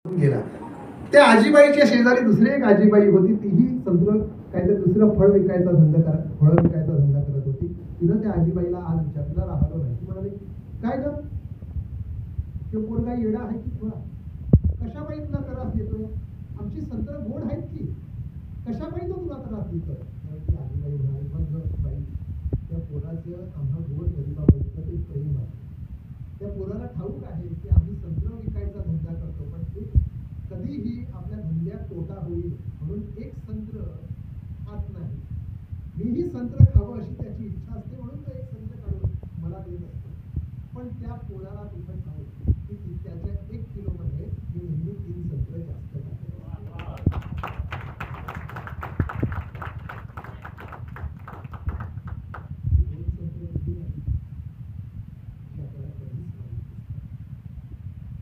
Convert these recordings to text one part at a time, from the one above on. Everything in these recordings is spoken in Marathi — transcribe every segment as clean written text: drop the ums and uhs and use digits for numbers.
गेला. त्या आजीबाईच्या शेजारी दुसरी एक आजीबाई होती, तीही संत्र काहीतरी दुसरं फळ विकायचा धंदा करत होती. तिनं त्या आजीबाईला आज विचारलं, राहिलो नाही. ती म्हणाली, काय ग, ते पोरगा येडा आहे की थोडा, कशाबाई तुला त्रास देतोय? आमची संत्र गोड आहेत की, कशाबाई तो तुला त्रास देतोय? ती आजीबाई म्हणाली, बघ बाई, त्या पोराचं आम्हा गोड गरीबाबद्दल ते प्रेम आहे. त्या पोराला ठाऊक आहे की आम्ही संत्र विकायचा धंदा करतो, पण ते कधीही आपल्या धंद्यात तोटा होईल म्हणून एक संत्र खात नाही. मीही संत्र खावं अशी त्याची इच्छा असते, म्हणून तो एक संत्र काढून मला देत असतो. पण त्या पोराला तुझं ठाऊक की त्याच्या 1 किलोमध्ये मी नेहमी 3 संत्र जास्त टाकतो.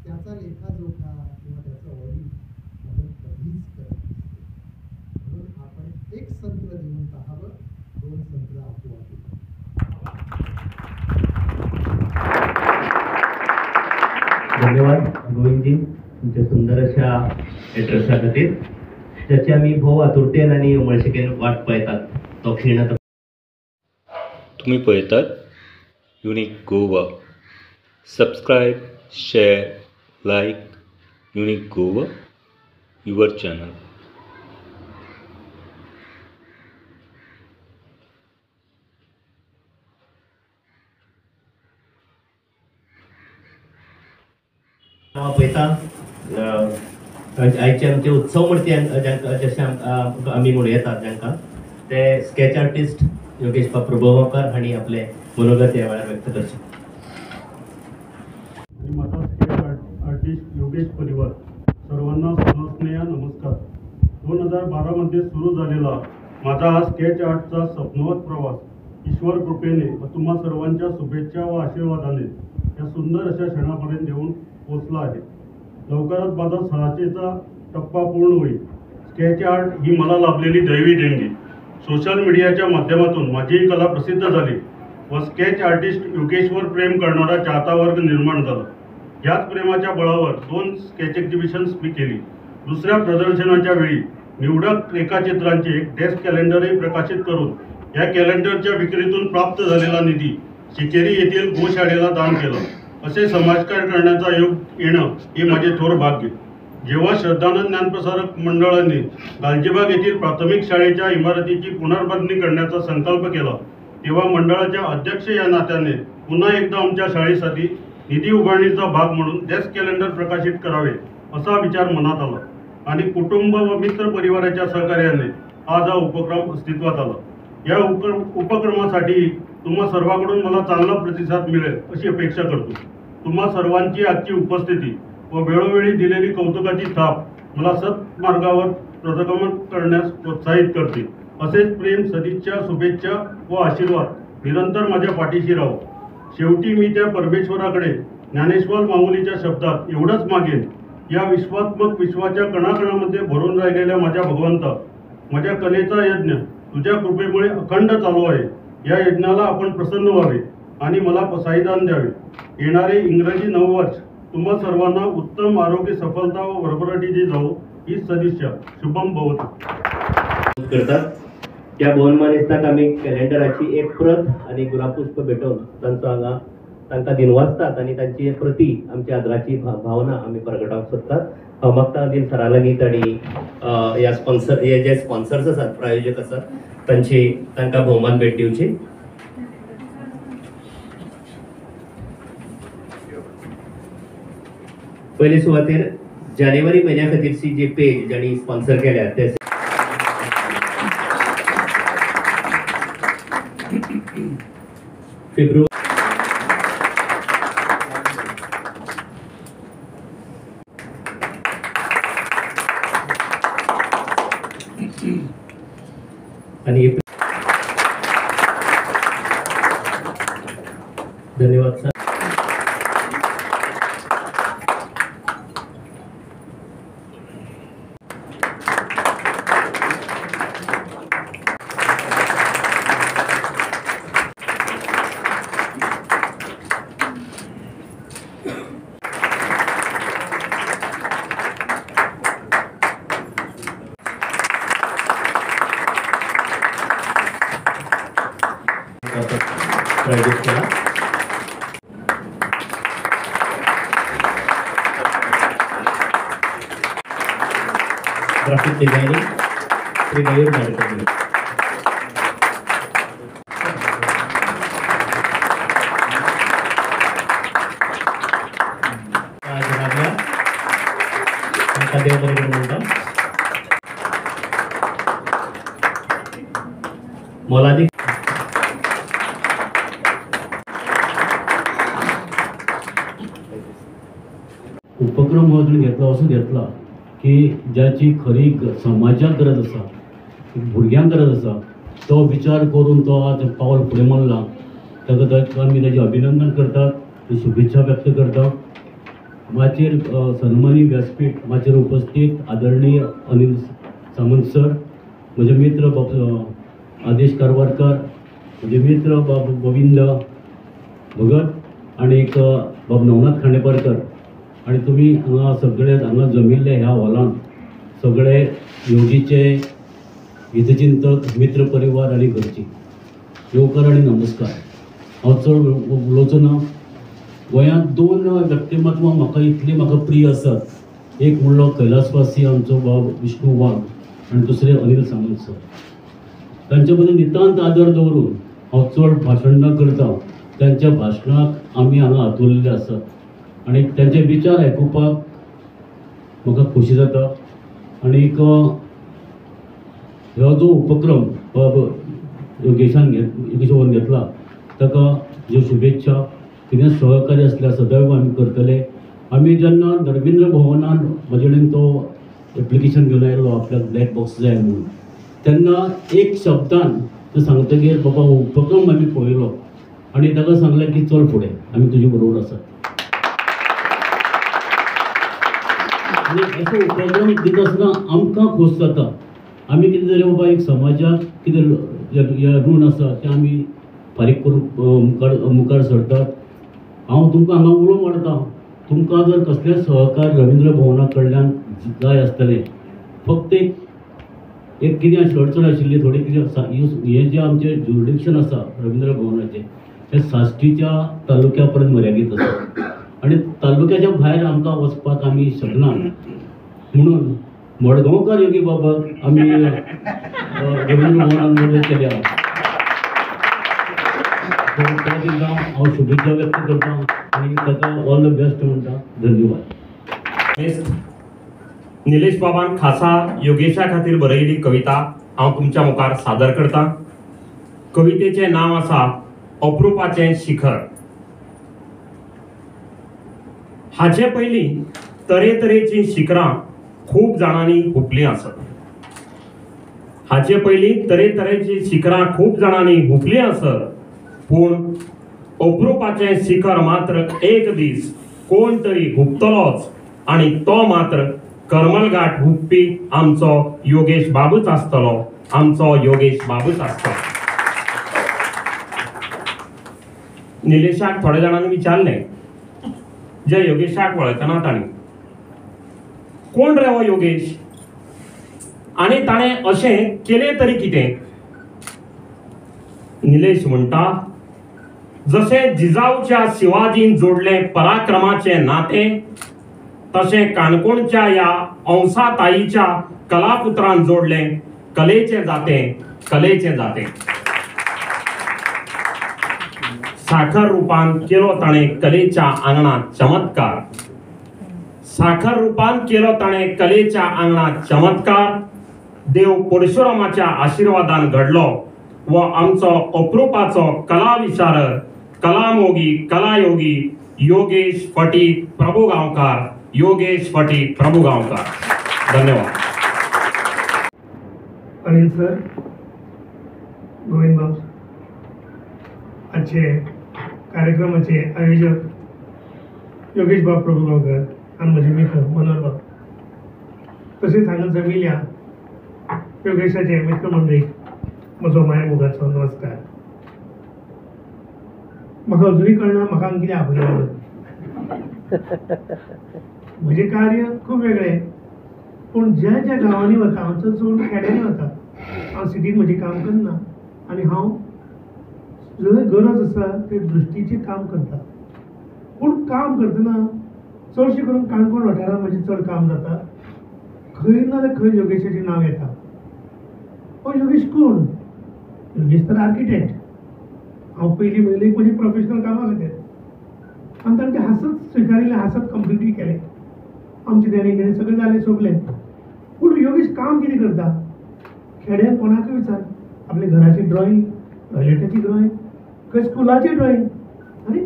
त्याचा लेखाजोखा किंवा त्याचा वडील आपण कधीच करत नसतो. म्हणून आपण एक संत्र देऊन पाहावं, 2 संत्र आपोआप येतात. धन्यवाद गोविंदजी तुमच्या सुंदर अशा एड्रेसाखातीर, ज्याची आमी भोव आतुरतेन आनी उमळशिकेन वाट पळयतात. तो क्षीण तुम्ही पळयतात unique Goa. Subscribe, share, like unique Goa, your channel. पळयता आयचे आमचे उत्सव मूर्ती जशें आमी म्हणूं येतात जांकां ते स्केच आर्टिस्ट योगेश प्रभुगांवकर हांणी आपले मनोगत ह्या वेळार व्यक्त करचे. आणि माझा स्केच आर्टिस्ट योगेश परिवार सर्वांना स्नेह नमस्कार. 2012 मध्ये सुरू झालेला माझा हा स्केच आर्टचा स्वप्नवत प्रवास ईश्वर कृपेने व तुम्हा सर्वांच्या शुभेच्छा व आशीर्वादाने या सुंदर अशा क्षणापर्यंत येऊन पोचला आहे. लवकरच माझा 600चा टप्पा पूर्ण होईल. स्केच आर्ट ही मला लाभलेली दैवी देणगी. सोशल मीडियाच्या माध्यमातून माझी ही कला प्रसिद्ध झाली व स्केच आर्टिस्ट योगेशवर प्रेम करणारा चाहता वर्ग निर्माण झाला. याच प्रेमाच्या बळावर 2 स्केच एक्झिबिशन्स मी केली. दुसऱ्या प्रदर्शनाच्या वेळी निवडक रेखाचित्रांचे एक डेस्क कॅलेंडरही प्रकाशित करून या कॅलेंडरच्या विक्रीतून प्राप्त झालेला निधी शिकेरी येथील गोशाळेला दान केला. असे समाजकार्य करण्याचा योग येणं हे माझे थोर भाग्य. जेव्हा श्रद्धानंद ज्ञानप्रसारक मंडळाने गालजीबाग येथील प्राथमिक शाळेच्या इमारतीची पुनर्बांधणी करण्याचा संकल्प केला, तेव्हा मंडळाच्या अध्यक्ष या नात्याने पुन्हा एकदा आमच्या शाळेसाठी निधी उभारणीचा भाग म्हणून डेस्क कॅलेंडर प्रकाशित करावे असा विचार मनात आला आणि कुटुंब व मित्र परिवाराच्या सहकार्याने आज हा उपक्रम अस्तित्वात आला. या उपक्रमासाठी तुम्हा सर्वांकडून मला चांगला प्रतिसाद मिळेल अशी अपेक्षा करतो. तुम्हा सर्वांची आजची उपस्थिती व वेळोवेळी दिलेली कौतुकाची थाप मला सत्मार्गावर प्रगमन करण्यास प्रोत्साहित करते. असेच प्रेम, सदिच्छा, शुभेच्छा व आशीर्वाद निरंतर माझ्या पाठीशी राहो. शेवटी मी त्या परमेश्वराकडे ज्ञानेश्वर माऊलीच्या शब्दात एवढंच मागेन, या विश्वात्मक विश्वाच्या कणाकणामध्ये भरून राहिलेल्या माझ्या भगवंता, माझ्या कलेचा यज्ञ तुझ्या कृपेमुळे अखंड चालू आहे. या यज्ञाला आपण प्रसन्न व्हावे आणि मला साईदान द्यावे. येणारे इंग्रजी नववर्ष तुम्हा सर्वांना उत्तम आरोग्य, सफलता व भरभराटीची जाऊ ही सदिच्छा. शुभम भवतु. करतात त्या भोवमान दिसतात आमी कॅलेंडराची एक प्रत आणि गुलाबपुष्प भेटवून तांकां दिनवासतात आणि तांची प्रती आमच्या आदराची भावना आमी प्रगटावंक सोदतात. मागता दिन सरा लागीं आणि हे जे स्पॉन्सर्स आसात, प्रायोजक आसात, तांकां भोवमान भेट दिवची. पयले सुवातेर जानेवारी म्हयन्या खातीरची जी पेज जाणी स्पॉन्सर केल्या ते फेब्रुवारी आणि धन्यवाद सर. Graphic designing Shri Mayur Nadkarni. देवबरेकर म्हणता मोलादी उपक्रम हो तुवें घेतलो असो घेतला की ज्याची खरी समाजाक गरज आसा भुरग्यांक गरज आसा तो विचार करून तो आज पावल फुडें मारला ताका आमी ताजें अभिनंदन करतात शुभेच्छा व्यक्त करतात. माचेर सन्मानी व्यासपीठ माचेर उपस्थित आदरणीय अनिल सामंत सर, म्हजे मित्र बाब आदेश कारवारकर, म्हजे मित्र बाब गोविंद भगत आणि एक बाब नवनाथ खांडेपारकर आणि तुम्ही हांगा सगळे हांगा जमिल्ले ह्या हॉलांत सगळे योगीचे हितचिंतक मित्र परिवार आणि घरची येवकार आणि नमस्कार. हांव चड उलोवचो ना. गोंयांत दोन व्यक्तिमत्वां म्हाका इतली म्हाका प्रिय आसात. एक म्हणलो कैलासवासी आमचो बाब विष्णू वाघ आनी दुसरे अनिल सामंत सर. तांचे बद्दल नितांत आदर दवरून हांव चड भाशण न करता त्यांच्या भाशणाक आमी हांगा हातुरलेले आसात आनी त्यांचे विचार आयकुपाक म्हाका खोशी जाता. आनीक हो जो उपक्रम बाब योगेशान योगेश घेतला ताका ज्यो शुभेच्छा कितें सहकार्य असल्यार सदैव आमी करतले. आमी जेन्ना रवींद्र भवनान म्हजे कडेन तो एप्लिकेशन घेवन आयलो आपल्याक ब्लॅक बॉक्स जाय म्हणून तेन्ना एक शब्दान तो सांगतकीर बाबा उपक्रम आमी पळयलो आनी ताका सांगलें की चल फुडें आमी तुजे बरोबर आसात. आनी असो उपक्रम दित आसतना आमकां खोस जाता. आमी कितें तरी बाबा एक समाजाक कितें ऋण आसा तें आमी फारीक करून मुखार सरतात. हांव तुमकां हांगा उलो मारता. तुमकां जर कसलें सहकार रवींद्र भवना कडल्यान जाय आसतलें फक्त एक कितें अडचण आशिल्ली थोडी कितें हें जें आमचें ज्युरिडिक्शन आसा रवींद्र भवनाचें तें साश्टीच्या तालुक्या पर्यंत मर्यादीत आसा आनी तालुक्याच्या भायर आमकां वचपाक आमी शकना म्हणून मडगांवकार योगी बाबाक आमी रवींद्र भवनान मदत केल्या. त्या दिसा हांव शुभेच्छा व्यक्त करता आनी ताका ऑल द बेस्ट म्हणटा. धन्यवाद. निलेश बाबान खासा योगेशा खातीर बरयली कविता हांव तुमच्या मुखार सादर करता. कवितेचें नांव आसा अप्रुपाचें शिखर. हाचे पयलीं तरेतरेचीं शिखरां खूब जाणांनी हुपलीं आसत. हाचे पयलीं तरेतरेचीं शिखरां खूब जाणांनी हुपलीं आसत पूण अप्रुपाचें शिखर मात्र एक दीस कोण तरी हुपतलोच आनी तो मात्र करमलघाट हुपपी आमचो योगेश बाबूच आसतलो. आमचो योगेश बाबूच आसतलो. निलेशाक थोड्या जाणांनी विचारलें जे योगेशाक वळखना तांणी कोण रे हो योगेश आनी ताणें अशें केलें तरी कितें. निलेश म्हणटा जशें जिजाऊच्या शिवाजीन जोडलें पराक्रमाचें नातें तशें काणकोणच्या ह्या अंसाताईच्या कलापुत्रान जोडलें कलेचें जातें. कलेचें जातें. साखर रुपान केलो ताणें कलेच्या आंगणात चमत्कार. साखर रुपान केलो ताणें कलेच्या आंगणात चमत्कार. देव परशुरामाच्या आशिर्वादान घडलो व आमचो अप्रुपाचो कला विशारद कलामोगी कलायोगी योगेश फटीक प्रभू गांवकार. योगेश फटीक प्रभू गांवकार. धन्यवाद. अनिल सर, गोविंद बाब, आजचे कार्यक्रमाचे आयोजक योगेश बाब प्रभू गांवकर आणि म्हजे मित्र मनोहर बाब तशेंच हांगा जमिल्ल्या योगेशाचे मित्र मंडळीक म्हजो माया मोगाचो नमस्कार. म्हाका अजुनूय कळना म्हाका हांगा कितें आपयलें. म्हजें कार्य खूब वेगळें पूण ज्या ज्या गांवांनी वता हांव चड खेड्यांनी वता. हांव सिटीन म्हजें काम करना आनी हांव जंय गरज आसा ते दृश्टीचें काम करता. पूण काम करतना चडशें करून काणकोण वाठारांत म्हजें चड काम जाता. खंय ना जाल्यार खंय योगेशाचें नांव येता. योगेश कोण? योगेश तर आर्किटेक्ट. हांव पयलीं म्हणलें एक म्हजी प्रोफेशनल कामां खातीर आनी ताणें तें हांसत स्विकारिल्लें, हांसत कंप्लीटूय केलें. आमचें देणे घेणें सगळें जालें सोंपलें. पूण योगेश काम कितें करता? खेड्यान कोणाकय विचार, आपल्या घराची ड्रॉइंग, टॉयलेटाची ड्रॉइंग, खंय स्कुलाची ड्रॉइंग, आनी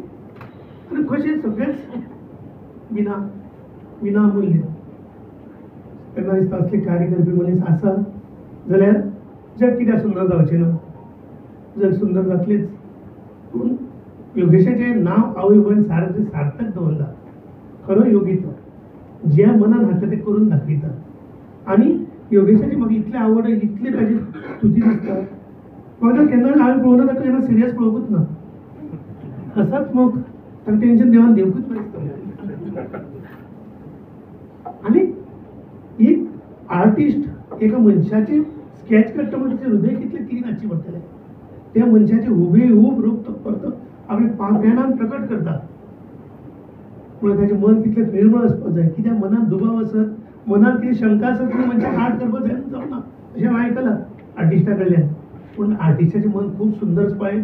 कशें सगळेंच विनामूल्य. तेन्ना दिसता असले कार्य करपी मनीस आसा जाल्यार जग कित्याक सुंदर जावचें ना? जग सुंदर जातलेंच. पूण योगेशाचें नांव आवय बापायन सार्थक दवरलां. खरो योगी तो, ज्या मनान हाडटा तें करून दाखयता. आनी योगेशाची म्हाका इतली आवड, इतली ताजी स्तुती दिसता. म्हाका केन्ना हांवें पळोवना, ताका केन्ना सिरियस पळोवंकूच ना. हसत मोग ताका टेन्शन देवान देवकूच नासता. आनी एक आर्टिस्ट एका मनशाचें स्केच काडटा म्हणटा तें हृदय कितलें क्लीन आसचें पडटलें. त्या मनशाचें हुबेहूब रूप तो परतो आपल्या पेनान प्रकट करता. म्हणून ताचें मन कितलें निर्मळ आसपाक जाय. कित्याक मनान दुबाव आसत, मनान कितें शंका आसत ती मनशाक आर्ट करपाक जायना अशें हांवें आयकलां आर्टिस्टा कडल्यान. पूण आर्टिस्टाचें मन खूब सुंदर आसपाक जाय,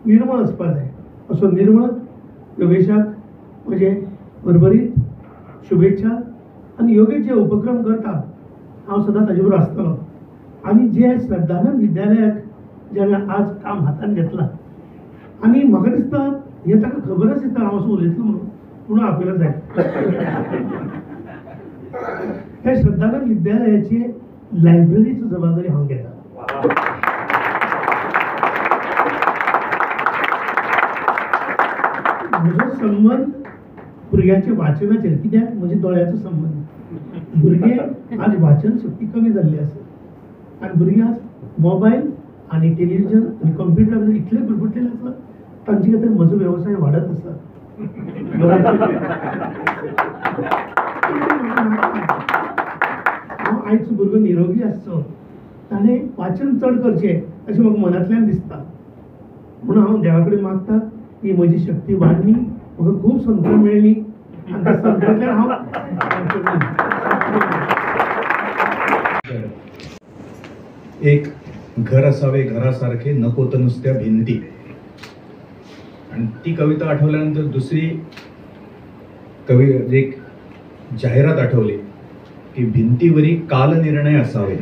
निर्मळ आसपाक जाय. असो निर्मळ योगेशाक म्हजे भरभरीत शुभेच्छा. आनी योगेश जे उपक्रम करता हांव सदां ताजे बरोबर आसतलों. आनी जे श्रद्धानंद विद्यालयाक जेन्ना आज काम हातान घेतलां, आनी म्हाका दिसता हें ताका खबरच दिसता हांव असो उलयतलो म्हणून आपल्याला जाय. हे श्रद्धानंद विद्यालयाची लायब्ररीची जबाबदारी हांव घेता. म्हजो संबंध भुरग्यांच्या वाचनाचेर, कित्याक म्हज्या दोळ्याचो संबंध. भुरगे आज वाचन शक्ती कमी जाल्ली आसा आनी भुरगे आज मोबायल आनी टेलिव्हिजन आनी कंप्युटर इतले गुरगुटलेले आसा, तांचे खातीर म्हजो वेवसाय वाडत आसा. हांव आयचो भुरगो निरोगी आसचो, ताणें वाचन चड करचें अशें म्हाका मनांतल्यान दिसता. म्हणून हांव देवा कडेन मागता की म्हजी शक्ती वाडली, म्हाका खूब संत्र मेळ्ळी आनी त्या संत्रांतल्यान हांव एक घर असावे घरासारखे नको तर नुसत्या भिंती. आणि ती कविता आठवल्यानंतर दुसरी एक जाहिरात आठवली की भिंतीवरी कालनिर्णय असावे.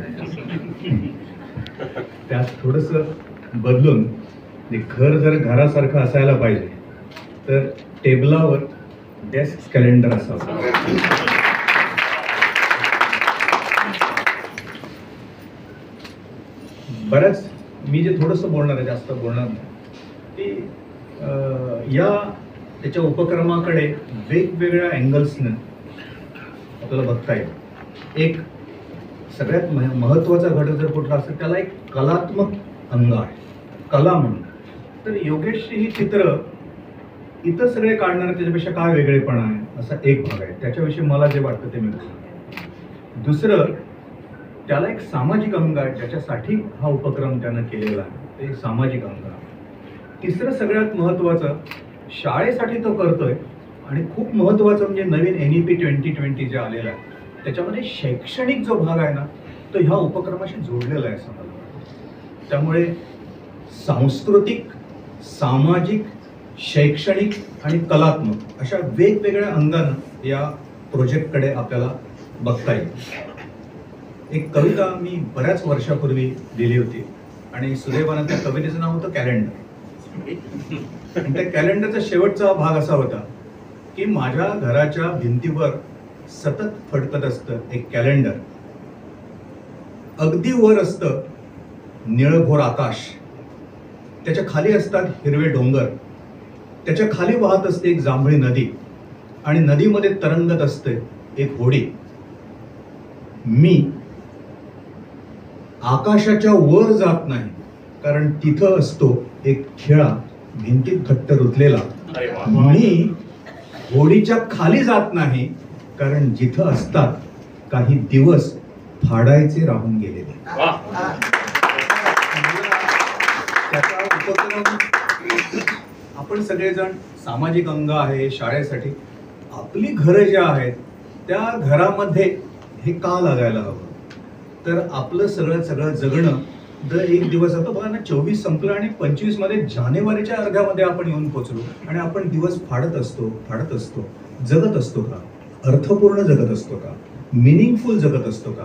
त्यात थोडंसं बदलून घर जर घरासारखं असायला पाहिजे तर टेबलावर डेस्क कॅलेंडर असावं. बऱ्याच मी जे थोडंसं बोलणार आहे, जास्त बोलणार नाही, की त्याच्या उपक्रमाकडे वेगवेगळ्या अँगल्सनं आपल्याला बघता येईल. एक सगळ्यात महत्त्वाचा घटक जर कुठला असेल त्याला एक कलात्मक अंग आहे, कला म्हणून. तर योगेशची ही चित्र इतर सगळे काढणारे त्याच्यापेक्षा काय वेगळेपणा आहे असा एक भाग आहे. त्याच्याविषयी मला जे वाटतं ते मी बोलतो. दुसरं, त्याला एक सामाजिक अंग आहे ज्याच्यासाठी हा उपक्रम त्यानं केलेला आहे, ते सामाजिक अंग आहे. तिसरं सगळ्यात महत्त्वाचं, शाळेसाठी तो करतोय. आणि खूप महत्त्वाचं म्हणजे नवीन NEP 2020 जे आलेलं आहे त्याच्यामध्ये शैक्षणिक जो भाग आहे ना तो ह्या उपक्रमाशी जोडलेला आहे असं मला वाटतं. त्यामुळे सांस्कृतिक, सामाजिक, शैक्षणिक आणि कलात्मक अशा वेगवेगळ्या अंगानं या प्रोजेक्टकडे आपल्याला बघता येईल. एक कविता मी बऱ्याच वर्षापूर्वी लिहिली होती आणि सुदैवानं त्या कवितेचं नाव होतं कॅलेंडर. आणि त्या कॅलेंडरचा शेवटचा भाग असा होता की माझ्या घराच्या भिंतीवर सतत फडकत असतं एक कॅलेंडर. अगदी वर असतं निळभोर आकाश, त्याच्या खाली असतात हिरवे डोंगर, त्याच्या खाली वाहत असते एक जांभळी नदी आणि नदीमध्ये तरंगत असते एक होडी. मी आकाशाच्या वर जात नाही कारण तिथं असतो एक खिळा भिंतीत घट्ट रुतलेला. मी होडीच्या खाली जात नाही कारण जिथं असतात काही दिवस फाडायचे राहून गेलेले. त्याचा उपक्रम आपण सगळेजण सामाजिक अंग आहे शाळेसाठी. आपली घरं ज्या आहेत त्या घरामध्ये हे का लागायला हवं? तर आपलं सगळं जगणं दर एक दिवस आता बघा ना, 24 संपलं आणि 25 मध्ये जानेवारीच्या अर्ध्यामध्ये आपण येऊन पोहोचलो आणि आपण दिवस फाडत असतो. जगत असतो का? अर्थपूर्ण जगत असतो का? मिनिंगफुल जगत असतो का?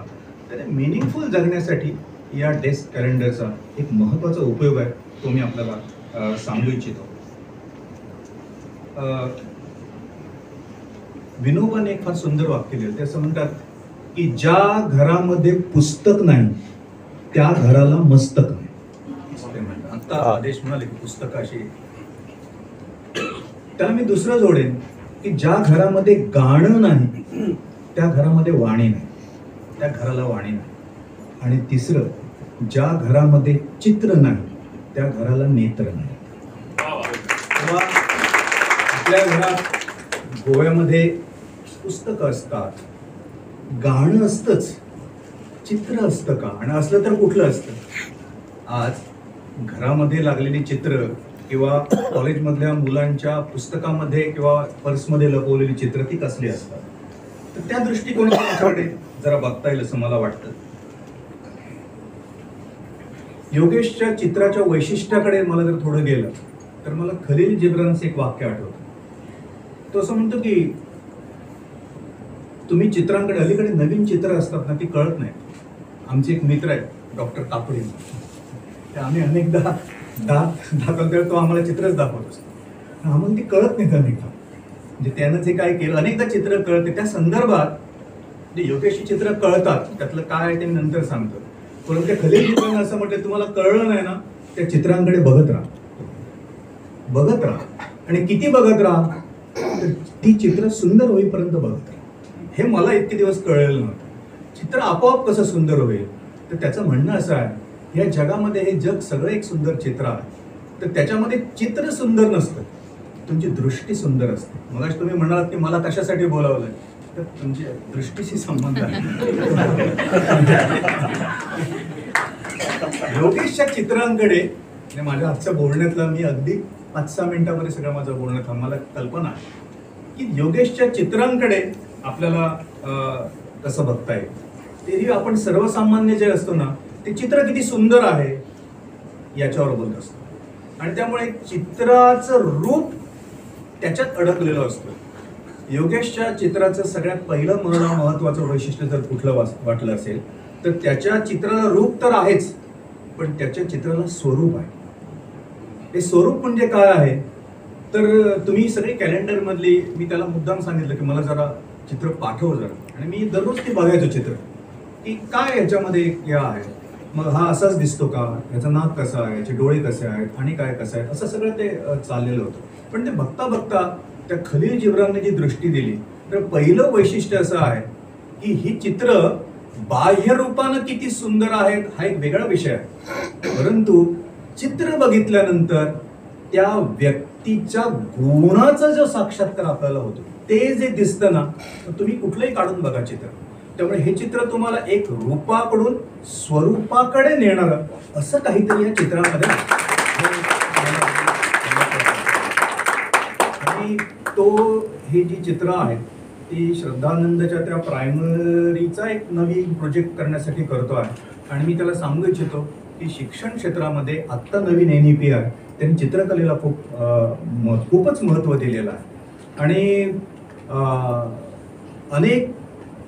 तर मिनिंगफुल जगण्यासाठी या डेस्क कॅलेंडरचा एक महत्त्वाचा उपयोग आहे, तो मी आपल्याला सांगू इच्छितो. विनोबाने एक फार सुंदर वाक्य लिहिलं. ते असं म्हणतात की ज्या घरामध्ये पुस्तक नाही त्या घराला मस्तक नाही. आता आदेश म्हणाले की पुस्तकाशी, त्याला मी दुसरं जोडेन की ज्या घरामध्ये गाणं नाही त्या घरामध्ये वाणी नाही, त्या घराला वाणी नाही. आणि तिसरं, ज्या घरामध्ये चित्र नाही त्या घराला नेत्र नाही. तेव्हा आपल्या घरात गोव्यामध्ये पुस्तकं असतात, गाणं असतंच, चित्र असतं का? आणि असलं तर कुठलं असतं? आज घरामध्ये लागलेली चित्र किंवा कॉलेजमधल्या मुलांच्या पुस्तकामध्ये किंवा पर्समध्ये लपवलेली चित्र ती कसली असतात? तर त्या दृष्टिकोनाकडे जरा बघता येईल असं मला वाटतं. योगेशच्या चित्राच्या वैशिष्ट्याकडे मला जर थोडं गेलं तर मला खलील जिब्रानचं एक वाक्य आठवतं. तो असं म्हणतो की तुम्ही चित्रांकडे, अलीकडे नवीन चित्र असतात ना ती कळत नाही. आमचे एक मित्र आहेत डॉक्टर कापडे, ते आम्ही अनेकदा दाखवतो, तो आम्हाला चित्रच दाखवत असतो, आम्हाला ती कळत नाही अनेकदा. म्हणजे त्यानं जे काय केलं, अनेकदा चित्र कळते. त्या संदर्भात जे योगेशची चित्र कळतात त्यातलं काय आहे ते मी नंतर सांगतो. परंतु त्या खलील जिब्रान असं म्हटलं, तुम्हाला कळलं नाही ना, त्या चित्रांकडे बघत राहा आणि किती बघत राहा तर ती चित्र सुंदर होईपर्यंत बघत राहा. हे मला इतके दिवस कळलेलं नव्हतं. चित्र आपोआप कसं सुंदर होईल, तर त्याचं म्हणणं असं आहे, या जगामध्ये हे जग सगळं एक सुंदर चित्र आहे, तर त्याच्यामध्ये चित्र सुंदर नसतं, तुमची दृष्टी सुंदर असते. मगाशी तुम्ही म्हणालात की मला कशासाठी बोलावलंय, तर तुमच्या दृष्टीशी संबंध आहे. योगेशच्या चित्रांकडे माझ्या आजच्या बोलण्यातला मी अगदी 5-6 मिनिटांमध्ये सगळं माझं बोलणं थांब. मला कल्पना आहे की योगेशच्या चित्रांकडे आपल्याला कसं बघता येईल. तेही आपण सर्वसामान्य जे असतो ना, ते चित्र किती सुंदर आहे याच्यावर बोलत असतो. आणि त्यामुळे चित्राचं रूप त्याच्यात अडकलेलं असतं. योगेशच्या चित्राचं सगळ्यात पहिलं मला महत्त्वाचं वैशिष्ट्य जर कुठलं वाटलं असेल तर त्याच्या चित्राला रूप तर आहेच, पण त्याच्या चित्राला स्वरूप आहे. हे स्वरूप म्हणजे काय आहे, तर तुम्ही सगळे कॅलेंडरमधली, मी त्याला मुद्दाम सांगितलं की मला जरा चित्र पाठव जरा, आणि मी दररोज ते बघायचो चित्र की काय ह्याच्यामध्ये या आहे, मग हा असाच दिसतो का, ह्याचं नाक कसं आहे, याचे डोळे कसे आहेत आणि काय कसं आहे, असं सगळं ते चाललेलं होतं. पण ते बघता बघता त्या खलील जिब्रानने जी दृष्टी दिली, तर पहिलं वैशिष्ट्य असं आहे की ही चित्र बाह्य रूपानं किती सुंदर आहेत हा एक वेगळा विषय आहे, परंतु चित्र बघितल्यानंतर त्या व्यक्तीच्या गुणाचा जो साक्षात्कार आपल्याला होतो ते जे दिसतं ना, तुम्ही कुठलंही काढून बघा चित्र. त्यामुळे हे चित्र तुम्हाला एक रूपाकडून स्वरूपाकडे नेणारं असं काहीतरी या चित्रामध्ये, आणि तो ही जी चित्र आहेत ती श्रद्धानंदच्या त्या प्रायमरीचा एक नवीन प्रोजेक्ट करण्यासाठी करतो आहे. आणि मी त्याला सांगू इच्छितो की शिक्षण क्षेत्रामध्ये आत्ता नवीन NEP आहे, त्यांनी चित्रकलेला खूपच महत्त्व दिलेलं आहे. आणि अनेक,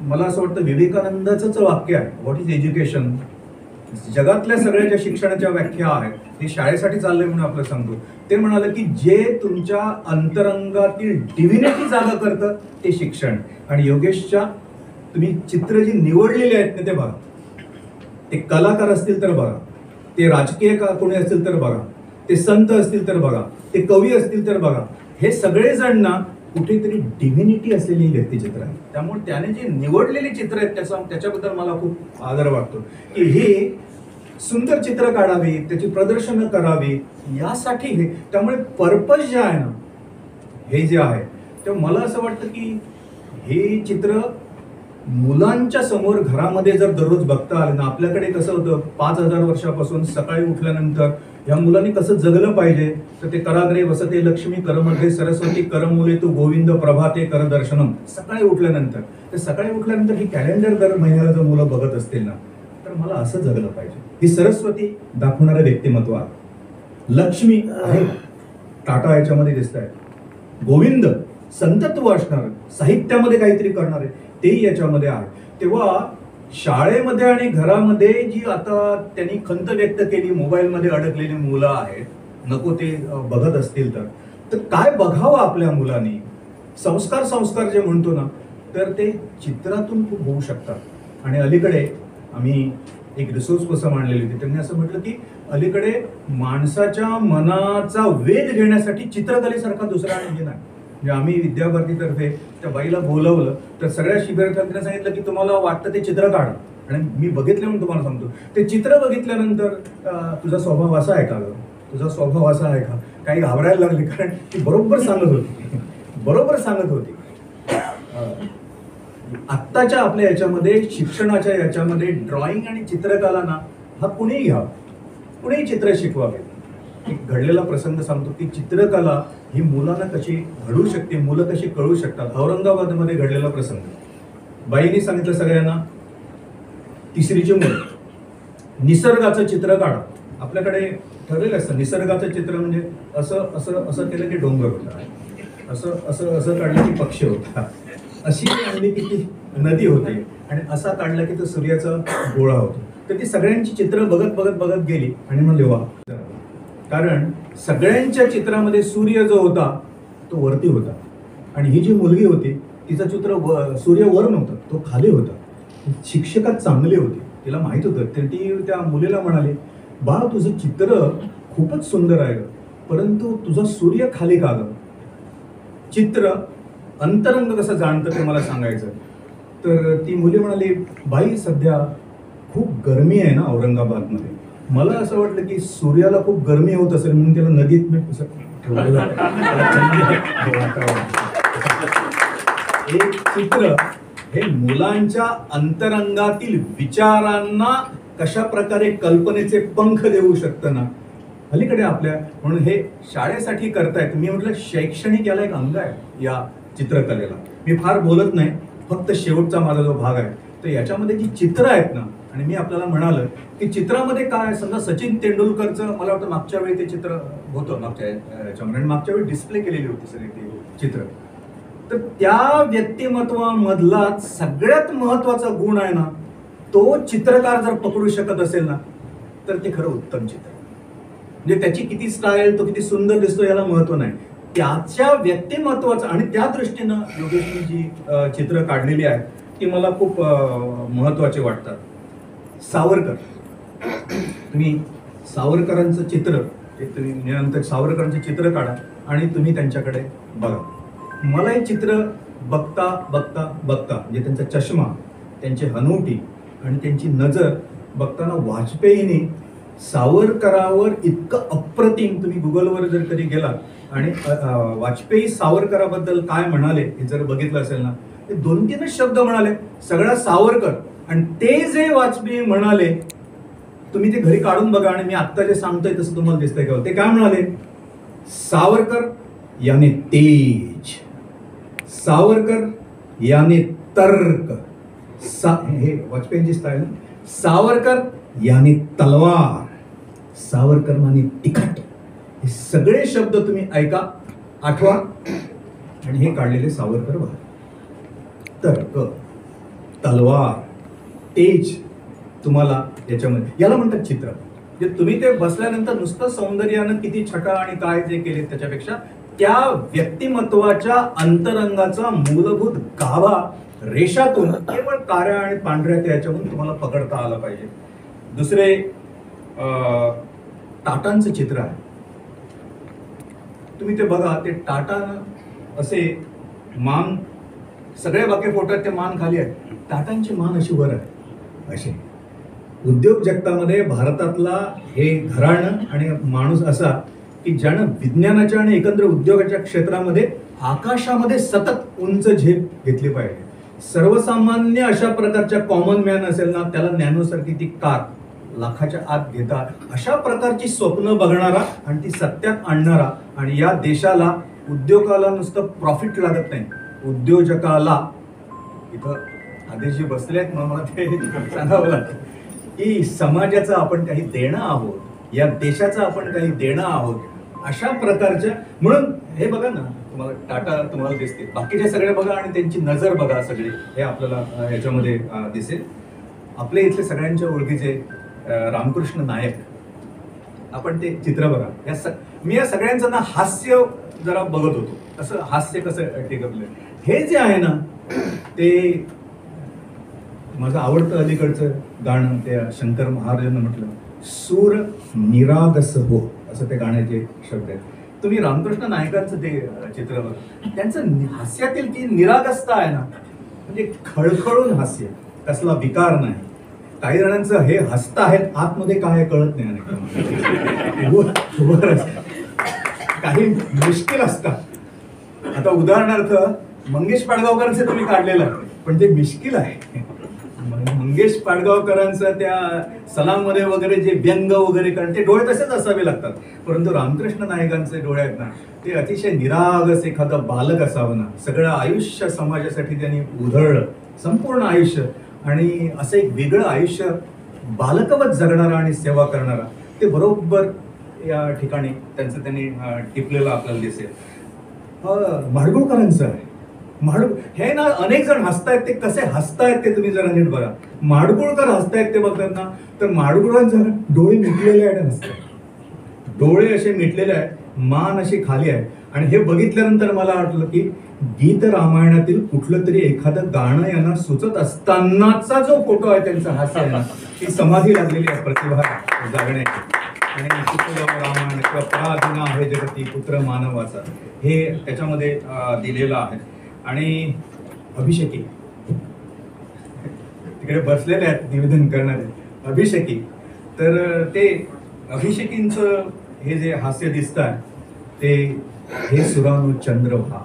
मला असं वाटतं विवेकानंदाचंच वाक्य आहे, व्हॉट इज एज्युकेशन. जगातल्या सगळ्या ज्या शिक्षणाच्या व्याख्या आहेत ते शाळेसाठी चाललंय म्हणून आपलं सांगतो. ते म्हणाले की जे तुमच्या अंतरंगातील डिव्हिनिटी जागा करतं ते शिक्षण. आणि योगेशच्या तुम्ही चित्र जी निवडलेली आहेत ना ते बघा, ते कलाकार असतील तर बघा, ते राजकीय कोणी असतील तर बघा, ते संत असतील तर बघा, ते कवी असतील तर बघा, हे सगळेजण ना कुठेतरी डिव्हिनिटी असलेली व्यक्तिचित्र आहे. त्यामुळे त्याने जे निवडलेली चित्र आहेत त्याच्याबद्दल मला खूप आदर वाटतो की हे सुंदर चित्र काढावी, त्याची प्रदर्शनं करावी यासाठी हे. त्यामुळे पर्पज जे आहे ना, हे जे आहे तेव्हा मला असं वाटतं की हे चित्र मुलांच्या समोर घरामध्ये जर दररोज बघता आलं ना, आपल्याकडे कसं होतं 5000 वर्षापासून सकाळी उठल्यानंतर या मुलांनी कसं जगलं पाहिजे, तर ते कराग्रे वसते लक्ष्मी करमध्ये सरस्वती करमुले तू गोविंद प्रभाते कर दर्शनम. सकाळी उठल्यानंतर ही कॅलेंडर दर महिन्याला जर मुलं बघत असतील ना, तर मला असं जगलं पाहिजे. ही सरस्वती दाखवणारं व्यक्तिमत्व आहे. लक्ष्मी आहे, टाटा याच्यामध्ये दिसत आहे. गोविंद संतत्व असणार, साहित्यामध्ये काहीतरी करणार आहे, तेही याच्यामध्ये आहे. तेव्हा शाळेमध्ये आणि घरामध्ये जी आता त्यांनी खंत व्यक्त केली, मोबाईलमध्ये अडकलेली मुलं आहेत, नको ते बघत असतील तर काय बघावं आपल्या मुलांनी. संस्कार जे म्हणतो ना, तर ते चित्रातून खूप होऊ शकतात. आणि अलीकडे आम्ही एक रिसोर्स पर्सन आणलेली होती, त्यांनी असं म्हटलं की अलीकडे माणसाच्या मनाचा वेध घेण्यासाठी चित्रकलेसारखा दुसरा हे नाही. म्हणजे आम्ही विद्याभारतीतर्फे त्या बाईला बोलवलं, तर सगळ्या शिबिरार्थ्यांना सांगितलं की तुम्हाला वाटतं ते चित्र काढा. आणि मी बघितलं म्हणून तुम्हाला सांगतो, ते चित्र बघितल्यानंतर तुझा स्वभाव असा आहे का, तुझा स्वभाव असा आहे का, काही घाबरायला लागली, कारण ती बरोबर सांगत होती. आत्ताच्या आपल्या याच्यामध्ये, शिक्षणाच्या याच्यामध्ये ड्रॉइंग आणि चित्रकला ना, हा कुणीही घ्यावा, कुणीही चित्र शिकवावे. एक घडलेला प्रसंग सांगतो की चित्रकला ही मुलांना कशी घडू शकते, मुलं कशी कळू शकतात. औरंगाबादमध्ये घडलेला प्रसंग. बाईंनी सांगितलं सगळ्यांना, तिसरीचे मुलं निसर्गाचं चित्र काढा. आपल्याकडे ठरलेलं असतं निसर्गाचं चित्र म्हणजे असं केलं की डोंगर होता, असं काढलं की पक्षी होता, अशी काढली की ती नदी होती, आणि असा काढला की तो सूर्याचा गोळा होतो. तर ती सगळ्यांची चित्र बघत गेली आणि म्हणले वा. कारण सगळ्यांच्या चित्रामध्ये सूर्य जो होता तो वरती होता, आणि ही जी मुलगी होती तिचं चित्र सूर्य वर नव्हतं, तो खाली होता. शिक्षका चांगली होती, तिला माहित होतं. तर ती त्या मुलीला म्हणाली, बा तुझं चित्र खूपच सुंदर आहे, परंतु तुझा सूर्य खाली का ग? चित्र अंतरंग कसं जाणतं ते मला सांगायचं. तर ती मुली म्हणाली, बाई सध्या खूप गरमी आहे ना औरंगाबादमध्ये, मला असं वाटलं की सूर्याला खूप गरमी होत असेल म्हणून त्याला नदीत मी ठेवलेलं. एक चित्र हे मुलांच्या अंतरंगातील विचारांना कशा प्रकारे कल्पनेचे पंख देऊ शकतं ना. अलीकडे आपल्या म्हणून हे शाळेसाठी करतायत. मी म्हटलं शैक्षणिक याला एक अंग आहे या चित्रकलेला. मी फार बोलत नाही, फक्त शेवटचा माझा जो भाग आहे, तर याच्यामध्ये जी चित्र आहेत ना, आणि मी आपल्याला म्हणालं की चित्रामध्ये काय, समजा सचिन तेंडुलकरचं मला वाटतं मागच्या वेळी ते चित्र होतं, मागच्या वेळी डिस्प्ले केलेली होती सगळी ती चित्र. तर त्या व्यक्तिमत्वामधला सगळ्यात महत्वाचा गुण आहे ना, तो चित्रकार जर पकडू शकत असेल ना, तर ते खरं उत्तम चित्र. म्हणजे त्याची किती स्टाईल, तो किती सुंदर दिसतो याला महत्व नाही, त्याच्या व्यक्तिमत्वाचं. आणि त्या दृष्टीनं योगेशनी जी चित्र काढलेली आहेत ती मला खूप महत्वाचे वाटतात. सावरकर, तुम्ही सावरकरांचं चित्र, तुम्ही नंतर सावरकरांचे चित्र काढा आणि तुम्ही त्यांच्याकडे बघा. मला हे चित्र बघता म्हणजे त्यांचा चष्मा, त्यांची हनुवटी आणि त्यांची नजर बघताना वाजपेयीने सावरकरावर इतकं अप्रतिम, तुम्ही गुगलवर जर कधी गेलात आणि वाजपेयी सावरकराबद्दल काय म्हणाले हे जर बघितलं असेल ना, ते 2-3 शब्द म्हणाले, सगळा सावरकर. आणि ते जे वाजपेयी म्हणाले, तुम्ही ते घरी काढून बघा आणि मी आत्ता जे सांगतोय तसं तुम्हाला दिसतंय का. ते काय म्हणाले, सावरकर याने तेज, सावरकर याने तर्क, हे वाजपेयींची स्टाईल. सावरकर याने तलवार, सावरकर माने तिखट. हे सगळे शब्द तुम्ही ऐका, आठवा, आणि हे काढलेले सावरकर बघा. तर्क, तलवार, तेज तुम्हाला याच्यामध्ये, याला म्हणतात चित्र. जे तुम्ही ते बसल्यानंतर नुसतं सौंदर्यानं किती छटा आणि काय जे केले त्याच्यापेक्षा त्या व्यक्तिमत्वाच्या अंतरंगाचा मूलभूत गाभा रेषातून, केवळ काळ्या आणि पांढऱ्या त्याच्यातून तुम्हाला पकडता आलं पाहिजे. दुसरे टाटांचं चित्र आहे, तुम्ही ते बघा. ते टाटा असे मान, सगळ्या बाकी फोटोत ते मान खाली आहे, टाटांची मान अशी वर आहे. असे उद्योग जगतामध्ये भारतातला हे घराणं आणि माणूस असा की ज्यानं विज्ञानाच्या आणि एकंदर उद्योगाच्या क्षेत्रामध्ये आकाशामध्ये सतत उंच झेप घेतली पाहिजे. सर्वसामान्य अशा प्रकारच्या कॉमन मॅन असेल ना, त्याला नॅनोसारखी ती कार लाखाच्या आत घेता अशा प्रकारची स्वप्न बघणारा आणि ती सत्यात आणणारा, आणि या देशाला उद्योगाला नुसतं प्रॉफिट लागत नाही, उद्योजकाला, इथं आदेशजी बसले आहेत म्हणून मला ते सांगावं लागतं की समाजाचं आपण काही देणं आहोत, या देशाचं आपण काही देणं आहोत, अशा प्रकारच्या. म्हणून हे बघा ना, तुम्हाला टाटा तुम्हाला दिसते, बाकीचे सगळे बघा आणि त्यांची नजर बघा सगळे, हे आपल्याला याच्यामध्ये दिसेल. आपल्या इथले सगळ्यांच्या ओळखीचे रामकृष्ण नायक, आपण ते चित्र बघा. मी या सगळ्यांचं ना हास्य जरा बघत होतो, असं हास्य कसं टिकवलं. हे जे आहे ना ते माझं आवडतं अलीकडचं गाणं, त्या शंकर महाराजांना म्हटलं, सूर निरागस हो, असं त्या गाण्याचे शब्द आहेत. तुम्ही रामकृष्ण नायकांचं ते चित्र बघा, त्यांचं हास्यातील ती निरागसता आहे ना, म्हणजे खळखळून हास्य, कसला विकार नाही. काही जणांचं हे हसत आहेत, आतमध्ये काय कळत नाही, काही मुश्किल असतात. आता उदाहरणार्थ मंगेश पाडगावकरांचं तुम्ही काढलेलं आहे, पण ते मिश्किल आहे. मंगेश पाडगावकरांचं त्या सलाममध्ये वगैरे जे व्यंग वगैरे कारण ते डोळे तसेच असावे लागतात, परंतु रामकृष्ण नायकांचे डोळे आहेत ना ते अतिशय निरागस, एखादं बालक असावं ना. सगळं आयुष्य समाजासाठी त्यांनी उधळलं, संपूर्ण आयुष्य, आणि असं एक वेगळं आयुष्य बालकवत जगणारा आणि सेवा करणारा, ते बरोबर या ठिकाणी त्यांचं त्यांनी टिपलेलं आपल्याला दिसेल. माडगुळकरांचं आहे. हे ना अनेक जण हसतायत, ते कसे हसतायत ते तुम्ही जरा नीट बघा. माडगुळकर हसतायत ते बघतात ना, तर माडगुळकरांचे डोळे मिटलेले आहेत, हसतात, डोळे असे मिटलेले आहेत, मान अशी खाली आहे. आणि हे बघितल्यानंतर मला वाटलं की गीत रामायणातील कुठलं तरी एखादं गाणं यांना सुचत असतानाचा जो फोटो आहे त्यांचा हास्य आहे ना, ती समाधी लागलेली आहे प्रतिभा जागण्याची. आणि रामायण किंवा पराधीन आहे जगती पुत्र मानवाचा, हे त्याच्यामध्ये दिलेलं आहे. आणि अभिषेकी तिकडे बसलेले आहेत निवेदन करणारे अभिषेकी, तर ते अभिषेकींचं हे जे हास्य दिसत आहे ते हे सुरानु चंद्र व्हा,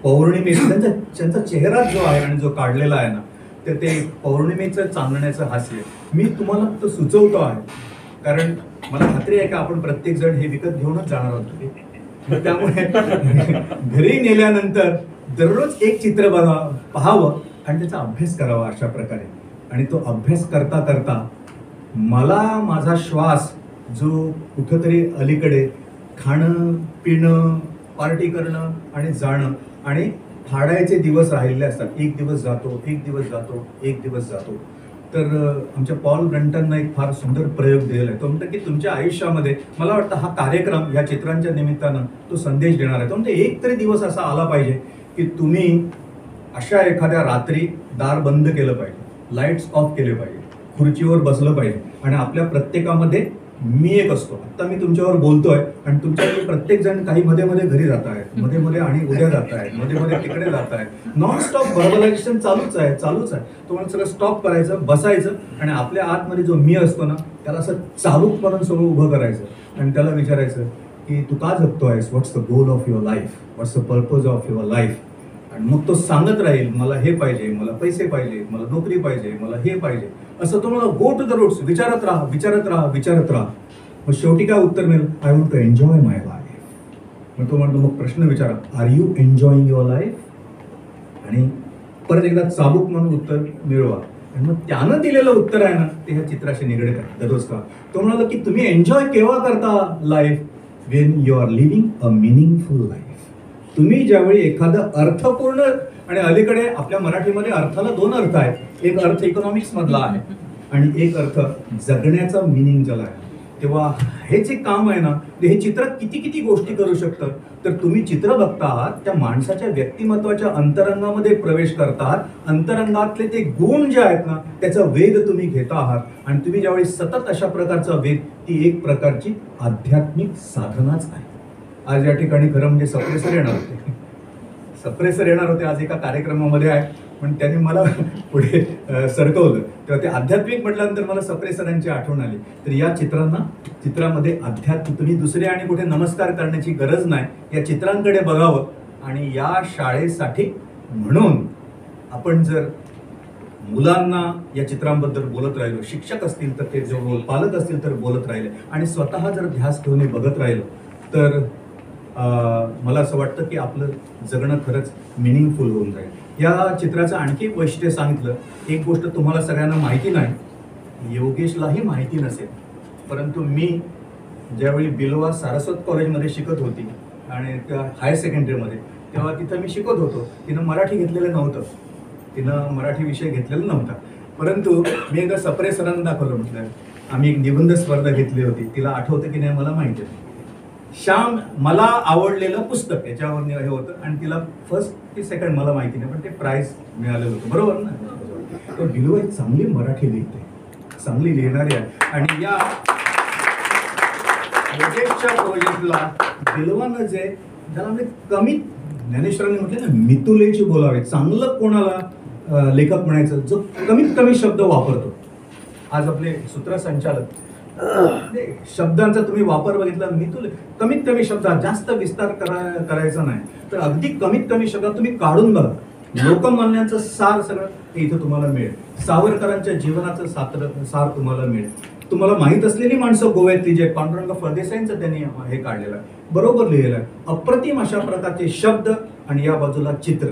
पौर्णिमेचं त्यांचा चेहरा जो आहे आणि जो काढलेला आहे ना, तर ते पौर्णिमेचं चांदण्याचं हास्य मी तुम्हाला फक्त सुचवतो आहे, कारण मला खात्री आहे की आपण प्रत्येक जण हे विकत घेऊनच जाणार आहोत. त्यामुळे घरी नेल्यानंतर दररोज एक चित्र पाहावं आणि त्याचा अभ्यास करावा अशा प्रकारे. आणि तो अभ्यास करता करता मला माझा श्वास जो कुठंतरी अलीकडे खाणं पिणं पार्टी करणं आणि जाणं आणि फाडायचे दिवस राहिलेले असतात, एक दिवस जातो एक दिवस जातो एक दिवस जातो. तर आमच्या पॉल ब्रंटननं एक फार सुंदर प्रयोग दिलेला आहे. तो म्हणतो की तुमच्या आयुष्यामध्ये मला वाटतं हा कार्यक्रम या चित्रांच्या निमित्तानं तो संदेश देणार आहे. तो म्हणतो एक तरी दिवस असा आला पाहिजे की तुम्ही अशा एखाद्या रात्री दार बंद केलं पाहिजे, लाईट्स ऑफ केले पाहिजे, खुर्चीवर बसलं पाहिजे आणि आपल्या प्रत्येकामध्ये मी एक असतो. आता मी तुमच्यावर बोलतोय आणि तुमच्याकडे प्रत्येक जण काही मध्ये मध्ये घरी जात आहेत, मध्ये मध्ये आणि उद्या जात आहेत, मध्ये मध्ये तिकडे जात आहेत. नॉन स्टॉप व्हर्बलायझेशन चालूच आहे. तुम्हाला सगळं स्टॉप करायचं, बसायचं आणि आपल्या आतमध्ये जो मी असतो ना त्याला असं चालूक करून सगळं उभं करायचं आणि त्याला विचारायचं की तू का जगतोयस, what's the goal of your life, what's the purpose of your life. आणि मग तो सांगत राहील मला हे पाहिजे, मला पैसे पाहिजे, मला नोकरी पाहिजे, मला हे पाहिजे, असं तुम्हाला गो टू द रूट्स विचारत राहा विचारत राहा विचारत राहा. मग शेवटी काय उत्तर मिळेल, I want to enjoy my life. मग तो म्हणतो मग प्रश्न विचारा, are you enjoying your life. आणि परत एकदा चाबूक म्हणून उत्तर मिळवा. आणि मग त्यानं दिलेलं उत्तर आहे ना ते ह्या चित्राशी निगडीत आहे. दररोज का तो म्हणाला की तुम्ही एन्जॉय केव्हा करता life, when you are living a meaningful life. तुम्ही ज्यावेळी एखादं अर्थपूर्ण, आणि अलीकडे आपल्या मराठीमध्ये अर्थाला दोन अर्थ आहेत, एक अर्थ इकॉनॉमिक्स मधला आहे आणि एक अर्थ जगण्याचा मिनिंग ज्याला आहे. तेव्हा हे जे काम आहे ना ते हे चित्र किती किती गोष्टी करू शकतं. तर तुम्ही चित्र बघता आहात, त्या माणसाच्या व्यक्तिमत्वाच्या अंतरंगामध्ये प्रवेश करतात, अंतरंगातले ते गुण जे आहेत ना त्याचा वेध तुम्ही घेता आहात. आणि तुम्ही ज्यावेळी सतत अशा प्रकारचा वेध, ती एक प्रकारची आध्यात्मिक साधनाच आहे. आज या ठिकाणी खरं म्हणजे सप्रेसर येणार होते आज एका कार्यक्रमामध्ये आहे, पण त्यांनी मला पुढे सरकवलं. तेव्हा ते आध्यात्मिक म्हटल्यानंतर मला सप्रेसरांची आठवण आली. तर या चित्रामध्ये अध्यात्म, तुम्ही दुसरे आणि कुठे नमस्कार करण्याची गरज नाही, या चित्रांकडे बघावं. आणि या शाळेसाठी म्हणून आपण जर मुलांना या चित्रांबद्दल बोलत राहिलो, शिक्षक असतील तर ते जो पालक असतील तर बोलत राहिले आणि स्वतः जर ध्यास ठेवून हे बघत राहिलो तर मला असं वाटतं की आपलं जगणं खरंच मिनिंगफुल होऊन जाईल. या चित्राचं आणखी एक वैशिष्ट्य सांगितलं, एक गोष्ट तुम्हाला सगळ्यांना माहिती नाही, योगेशलाही माहिती नसेल, परंतु मी ज्यावेळी बिलोवा सारस्वत कॉलेजमध्ये शिकत होती आणि त्या हायर सेकंडरीमध्ये, तेव्हा तिथं मी शिकत होतो. तिनं मराठी घेतलेलं नव्हतं, तिनं मराठी विषय घेतलेला नव्हता, परंतु मी एकदा सप्रे सरांना दाखवलं. म्हटलं आम्ही एक निबंध स्पर्धा घेतली होती, तिला आठवतं की नाही मला माहिती आहे. श्याम मला आवडलेलं पुस्तक याच्यावर हे होतं आणि तिला फर्स्ट की सेकंड मला माहिती नाही, पण ते प्राइज मिळालेलं होतं, बरोबर ना. तर बिलोवा एक चांगली मराठी लिहिते, चांगली लिहिणारी आहे. आणि या योगेशच्या प्रोजेक्टला बिलोवानं जे ज्याला म्हणजे कमी, ज्ञानेश्वरांनी म्हटलं ना मितुलेची बोलावे, चांगलं कोणाला लेखक म्हणायचं जो कमीत कमी शब्द वापरतो. आज आपले सूत्रसंचालक शब्दांचा तुम्ही वापर बघितला, मितुले कमीत कमी शब्दात, जास्त विस्तार करायचा नाही, तर अगदी कमीत कमी शब्दात तुम्ही काढून बघा. लोकमान्यांचं सार सगळं हे इथं तुम्हाला मिळेल, सावरकरांच्या जीवनाचं सार तुम्हाला मिळेल. तुम्हाला माहीत असलेली माणसं गोव्यातली जे पांडुरंग फळदेसाईंचं त्यांनी हे काढलेलं आहे, बरोबर लिहिलेलं आहे. अप्रतिम अशा प्रकारचे शब्द आणि या बाजूला चित्र,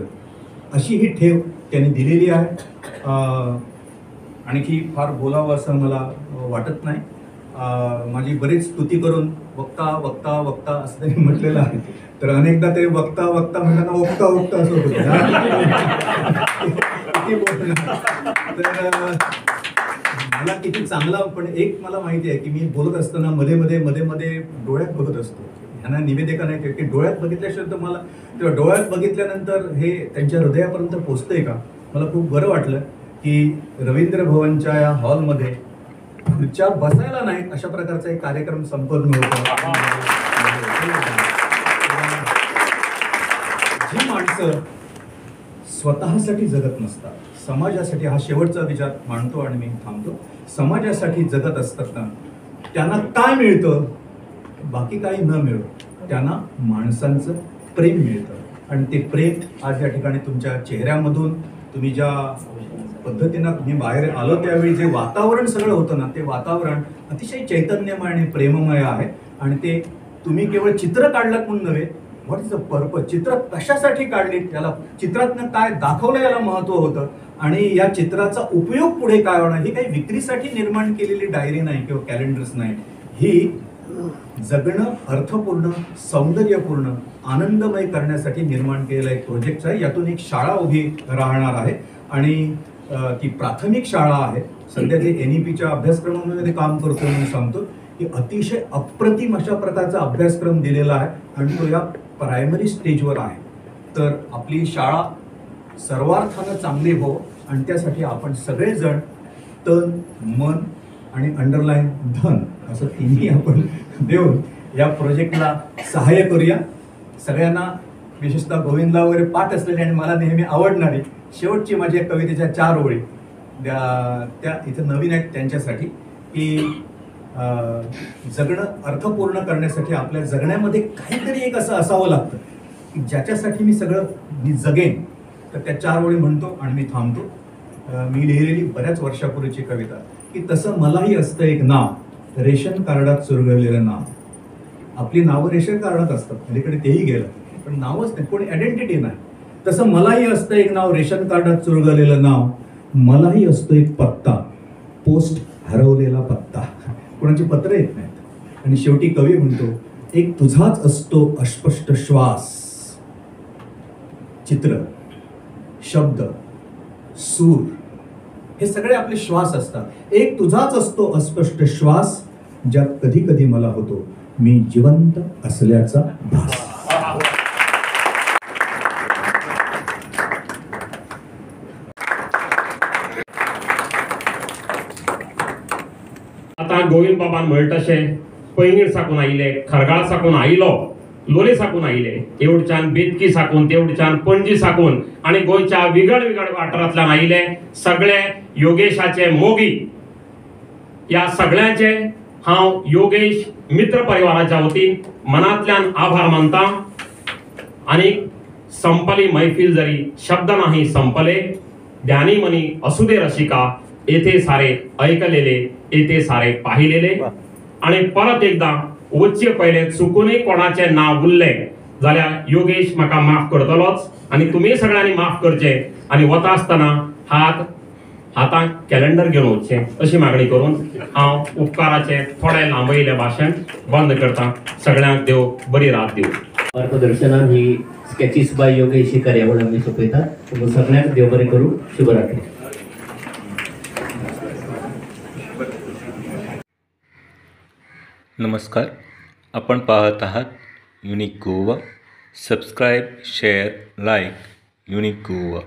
अशी ही ठेव त्यांनी दिलेली आहे. आणखी फार बोलावं असं मला वाटत नाही. माझी बरीच स्तुती करून वक्ता वक्ता वक्ता असं त्यांनी म्हटलेलं आहे, तर अनेकदा ते वक्ता वक्ता म्हणताना ओक्ता ओक्ता असं होतं. तर मला किती चांगला, पण एक मला माहिती आहे की मी बोलत असताना मध्ये मध्ये मध्ये मध्ये डोळ्यात बघत असतो. ह्यांना निवेदिका नाही की डोळ्यात बघितल्याशिवाय तर मला तेव्हा डोळ्यात बघितल्यानंतर हे त्यांच्या हृदयापर्यंत पोचतंय का. मला खूप बरं वाटलं की रवींद्र भवनच्या या हॉलमध्ये खुर्च्या बसायला नाहीत अशा प्रकारचा एक कार्यक्रम संपन्न होता. जी माणसं स्वतःसाठी जगत नसतात, समाजासाठी, हा शेवटचा विचार मांडतो आणि मी थांबतो, समाजासाठी जगत असतात ना, त्यांना काय मिळतं, बाकी काही न मिळो, त्यांना माणसांचं प्रेम मिळतं. आणि ते प्रेम आज या ठिकाणी तुमच्या चेहऱ्यामधून, तुम्ही ज्या पद्धतीनं मी बाहेर आलो त्यावेळी जे वातावरण सगळं होतं ना, ते वातावरण अतिशय चैतन्यमय आणि प्रेममय आहे. आणि ते तुम्ही केवळ चित्र काढलं म्हणून नव्हे, व्हॉट इज द पर्पज, चित्र कशासाठी काढली, त्याला चित्रातनं काय दाखवलं याला महत्त्व होतं. आणि या चित्राचा उपयोग पुढे काय होणार, ही काही विक्रीसाठी निर्माण केलेली डायरी नाही किंवा कॅलेंडर्स नाही, ही जगणं अर्थपूर्ण, सौंदर्यपूर्ण, आनंदमय करण्यासाठी निर्माण केलेला एक प्रोजेक्ट आहे. यातून एक शाळा उभी राहणार आहे आणि ती प्राथमिक शाळा आहे. सध्या जे NEPच्या अभ्यासक्रमामध्ये काम करतो म्हणून सांगतो की अतिशय अप्रतिम अशा प्रकारचा अभ्यासक्रम दिलेला आहे आणि तो या प्रायमरी स्टेजवर आहे. तर आपली शाळा सर्वार्थानं चांगली हो आणि त्यासाठी आपण सगळेजण तन, मन आणि अंडरलाईन धन असं तिन्ही आपण देऊन या प्रोजेक्टला सहाय्य करूया. सगळ्यांना, विशेषतः गोविंदला वगैरे पाठ असलेली आणि मला नेहमी आवडणारी शेवटची माझी कवितेच्या 4 ओळी त्या इथं नवीन आहेत त्यांच्यासाठी, की जगणं अर्थपूर्ण करण्यासाठी आपल्या जगण्यामध्ये काहीतरी एक असं असावं लागतं की ज्याच्यासाठी मी जगेन. तर त्या 4 ओळी म्हणतो आणि मी थांबतो. मी लिहिलेली बऱ्याच वर्षापूर्वीची कविता, की तसं मलाही असतं एक नाव, रेशन कार्डात चुरगळलेलं नाव. आपली नावं रेशन कार्डात असतात, अलीकडे तेही गेलं, पण नावच नाही, कोणी आयडेंटिटी नाही. तसं मलाही असतं एक नाव, रेशन कार्डात चुरगळलेलं नाव. मलाही असतो एक पत्ता, पोस्ट हरवलेला पत्ता. कोणाची पत्र येत नाहीत. आणि शेवटी कवी म्हणतो, एक तुझाच असतो अस्पष्ट श्वास. चित्र, शब्द, सूर हे सगळे आपले श्वास असतात. एक तुझाच असतो अस्पष्ट श्वास, ज्यात कधी कधी मला होतो मी जिवंत असल्याचा भास. आता गोविंद बाबान म्हणटा तशें पैंगीण साकून आयिल्ले, खरगाळ साकून आयिल्लो, लोलये साकून आयिल्ले, एवढच्यान बेतकी साकून, तेवढच्यान पणजी साकून आणि गोंयच्या विगड विगड वाठारांतल्यान आयिल्ले सगळे योगेशाचे मोगी. या सगळ्यांचे हांव योगेश मित्र परिवाराच्या वतीन मनांतल्यान आभार मानता. आणि संपली मैफिल जरी शब्द नाही संपले, ध्यानी मनी असू दे रसिका, येथे सारे ऐकलेले, येथे सारे पाहिलेले. आणि परत एकदा वच्चे पहिले चुकूनही कोणाचे नाव उरले जाल्यार योगेश म्हाका माफ करतलोच आणि तुम्ही सगळ्यांनी माफ करचे. आणि वता आसतना हातांत कॅलेंडर घेवन वचचे अशी मागणी करून हांव उपकाराचे थोडे लांबयले भाशण बंद करता. सगळ्यांक देव बरी रात दिवं. मार्गदर्शनान ही स्केचीस बाय योगेश ही कार्यावळ आमी सोपयतात. तुमकां सगळ्यांक देव बरें करूं. शुभरात्री. नमस्कार, आपण पाहत आहात unique Goa. Subscribe, share, like unique Goa.